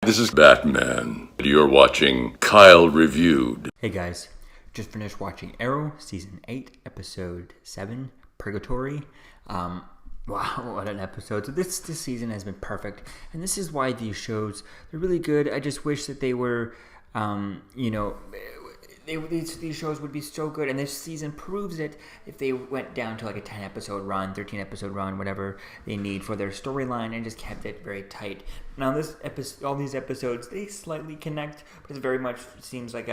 This is Batman. You're watching Kyle Reviewed. Hey guys, just finished watching Arrow, Season 8, Episode 7, Purgatory. Wow, what an episode. So this season has been perfect. And this is why these shows, they're really good. I just wish that they were, these shows would be so good. And this season proves it if they went down to like a 10-episode run, 13-episode run, whatever they need for their storyline and just kept it very tight. Now this episode, all these episodes, they slightly connect, but it very much seems like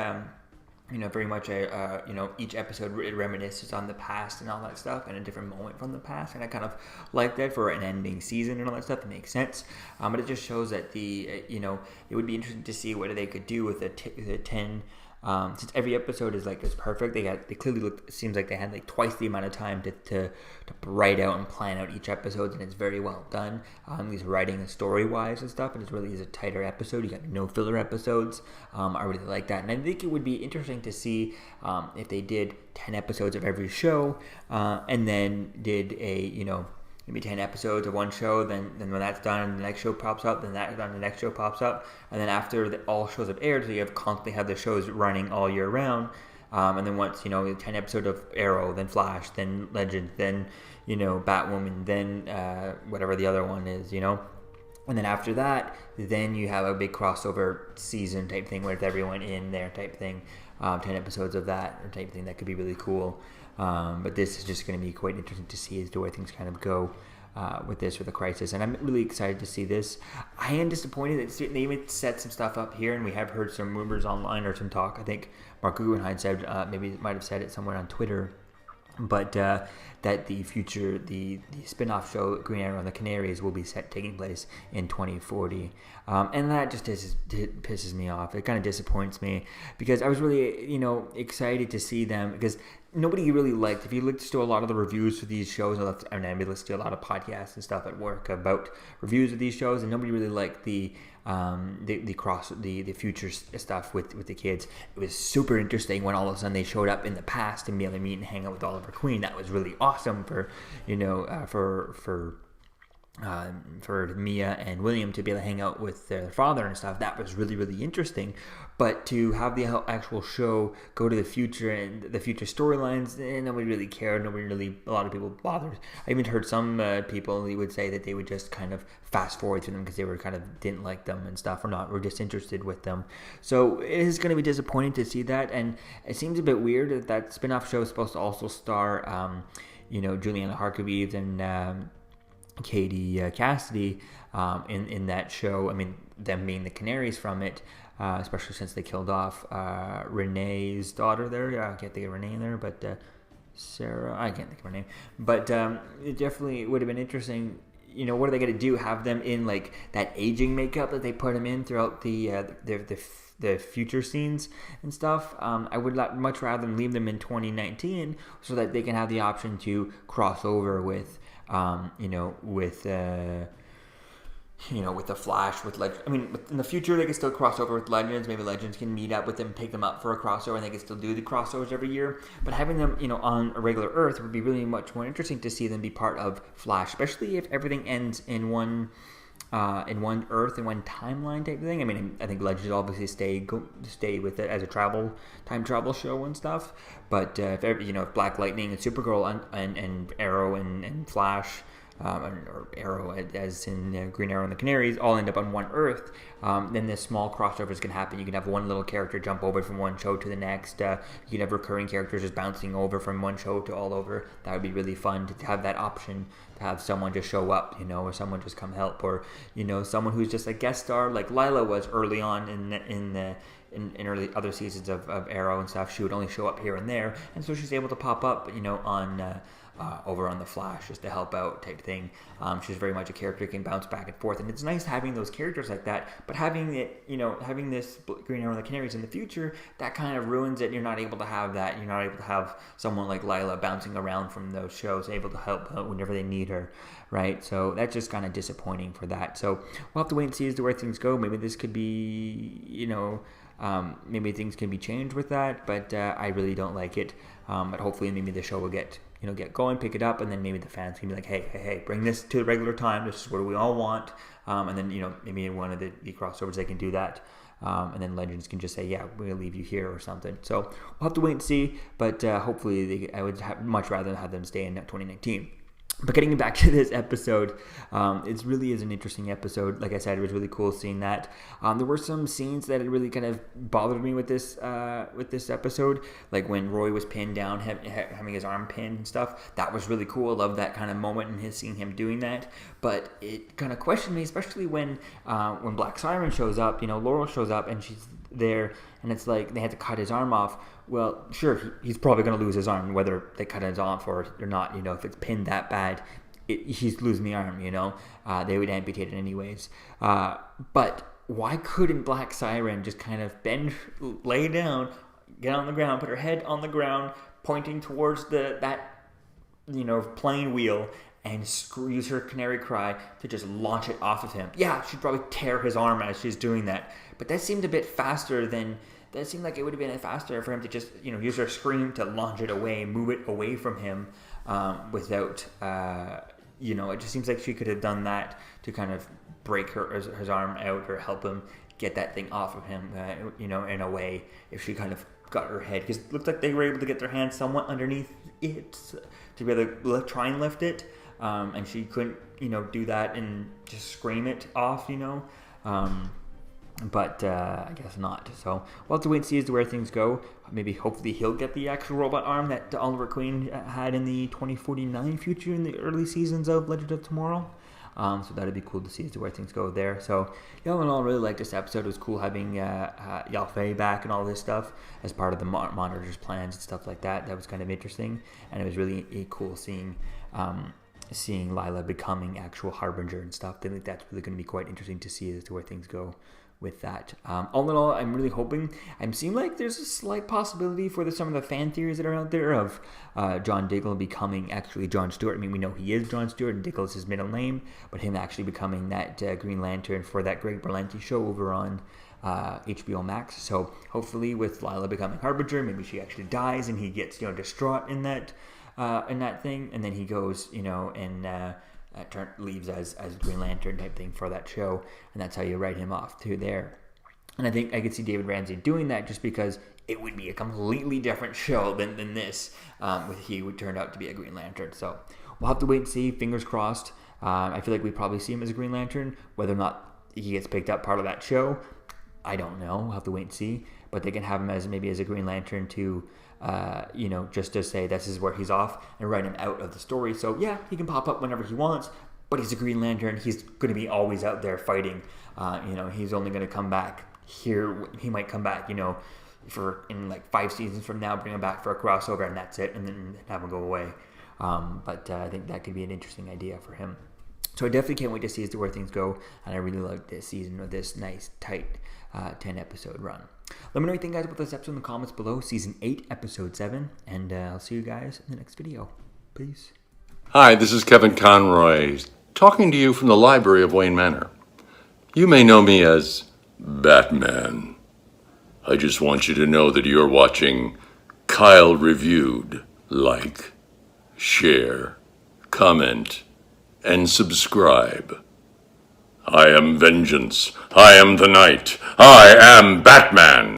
each episode reminisces on the past and all that stuff and a different moment from the past, and I kind of like that for an ending season and all that stuff. It makes sense, but it just shows that it would be interesting to see what they could do with the 10. Since every episode is perfect, they clearly look. It seems like they had like twice the amount of time to write out and plan out each episode, and it's very well done. At least writing and story wise and stuff, and it really is a tighter episode. You got no filler episodes. I really like that, and I think it would be interesting to see if they did 10 episodes of every show, and then did maybe 10 episodes of one show, then when that's done and the next show pops up, then that's done, the next show pops up, and then after all shows have aired, so you have constantly have the shows running all year round, and then once, 10 episodes of Arrow, then Flash, then Legend, then, Batwoman, then whatever the other one is, and then after that, then you have a big crossover season type thing with everyone in there type thing, 10 episodes of that or type thing. That could be really cool. But this is just going to be quite interesting to see as to where things kind of go with the crisis. And I'm really excited to see this. I am disappointed that they even set some stuff up here, and we have heard some rumors online or some talk. I think Mark Guggenheim said, maybe might have said it somewhere on Twitter, but that the future, the spin-off show Green Arrow and the Canaries will be taking place in 2040. And that just pisses me off. It kind of disappoints me because I was really, excited to see them, because nobody really liked, if you looked to a lot of the reviews for these shows, I listened to a lot of podcasts and stuff at work about reviews of these shows, and nobody really liked the future stuff with the kids. It was super interesting when all of a sudden they showed up in the past and be able to meet and hang out with Oliver Queen. That was really awesome for Mia and William to be able to hang out with their father and stuff. That was really, really interesting. But to have the actual show go to the future and the future storylines, nobody really cared. A lot of people bothered. I even heard some people who would say that they would just kind of fast forward through them because they were kind of didn't like them and stuff, or disinterested with them. So it is going to be disappointing to see that, and it seems a bit weird that spin-off show is supposed to also star, Juliana Harkavy and Katie Cassidy in that show. I mean, them being the Canaries from it, especially since they killed off Renee's daughter there. I can't think of her name there, but Sarah, I can't think of her name. But it definitely would have been interesting. What are they going to do? Have them in like that aging makeup that they put them in throughout the future scenes and stuff. I would much rather leave them in 2019 so that they can have the option to cross over with with the Flash, with Legend. I mean, in the future they can still cross over with Legends. Maybe Legends can meet up with them, take them up for a crossover, and they can still do the crossovers every year. But having them, on a regular Earth would be really much more interesting to see them be part of Flash, especially if everything ends in one Earth and one timeline type thing. I mean, I think Legends obviously stay with it as a time travel show and stuff. But if Black Lightning and Supergirl and Arrow and Flash, or Arrow as in Green Arrow and the Canaries all end up on one Earth, then this small crossovers can happen. You can have one little character jump over from one show to the next. You can have recurring characters just bouncing over from one show to all over. That would be really fun to have that option, to have someone just show up, or someone just come help, or someone who's just a guest star like Lila was early on in early other seasons of Arrow and stuff. She would only show up here and there, and so she's able to pop up on over on the Flash just to help out type thing. She's very much a character who can bounce back and forth, and it's nice having those characters like that. But having it, having this Green Arrow and the Canaries in the future, that kind of ruins it. You're not able to have that. You're not able to have someone like Lila bouncing around from those shows, able to help out whenever they need her, right? So that's just kind of disappointing for that. So we'll have to wait and see as to where things go. Maybe this could be, maybe things can be changed with that, but I really don't like it. But hopefully maybe the show will get get going, pick it up, and then maybe the fans can be like, hey, bring this to the regular time. This is what we all want. And then, maybe in one of the crossovers they can do that. And then Legends can just say, yeah, we're going to leave you here or something. So we'll have to wait and see. But hopefully I would much rather have them stay in 2019. But getting back to this episode, it really is an interesting episode. Like I said, it was really cool seeing that. There were some scenes that really kind of bothered me with this episode, like when Roy was pinned down, having his arm pinned and stuff. That was really cool. I love that kind of moment and seeing him doing that. But it kind of questioned me, especially when Black Siren shows up. Laurel shows up and she's there, and it's like they had to cut his arm off. Well, sure, he's probably going to lose his arm, whether they cut it off or not. If it's pinned that bad, he's losing the arm, They would amputate it anyways. But why couldn't Black Siren just kind of lay down, get on the ground, put her head on the ground, pointing towards that plane wheel, and use her canary cry to just launch it off of him? Yeah, she'd probably tear his arm as she's doing that. But that seemed a bit faster than... That seemed like it would have been faster for him to just, use her scream to launch it away, move it away from him without, it just seems like she could have done that to kind of break his arm out or help him get that thing off of him, in a way, if she kind of got her head. Because it looked like they were able to get their hands somewhat underneath it to be able to try and lift it. And she couldn't, do that and just scream it off, But I guess not. So we'll have to wait and see as to where things go. Maybe hopefully he'll get the actual robot arm that Oliver Queen had in the 2049 future in the early seasons of Legend of Tomorrow. So that'd be cool to see as to where things go there. So all in all, really liked this episode. It was cool having Yalfei back and all this stuff as part of the monitor's plans and stuff like that. That was kind of interesting, and it was really cool seeing Lila becoming actual Harbinger and stuff. I think that's really going to be quite interesting to see as to where things go with that. All in all, I'm really hoping. I'm seeing like there's a slight possibility for some of the fan theories that are out there of John Diggle becoming actually John Stewart. I mean, we know he is John Stewart and Diggle is his middle name, but him actually becoming that Green Lantern for that Greg Berlanti show over on HBO Max. So hopefully with Lila becoming Harbinger, maybe she actually dies and he gets distraught in that thing, and then he goes and leaves as Green Lantern type thing for that show, and that's how you write him off to there. And I think I could see David Ramsey doing that just because it would be a completely different show than this, with he would turn out to be a Green Lantern. So we'll have to wait and see. Fingers crossed. I feel like we probably see him as a Green Lantern. Whether or not he gets picked up part of that show, I don't know. We'll have to wait and see. But they can have him as maybe as a Green Lantern to just to say this is where he's off and write him out of the story. So yeah, he can pop up whenever he wants, but he's a Green Lantern. He's going to be always out there fighting. He's only going to come back here. He might come back, for in like 5 seasons from now, bring him back for a crossover, and that's it, and then have him go away. But I think that could be an interesting idea for him. So I definitely can't wait to see as to where things go, and I really like this season of this nice, tight 10-episode run. Let me know what you think, guys, about this episode in the comments below. Season 8, Episode 7, and I'll see you guys in the next video. Peace. Hi, this is Kevin Conroy, talking to you from the library of Wayne Manor. You may know me as Batman. I just want you to know that you're watching Kyle Reviewed. Like, share, comment, and subscribe. I am vengeance. I am the night. I am Batman.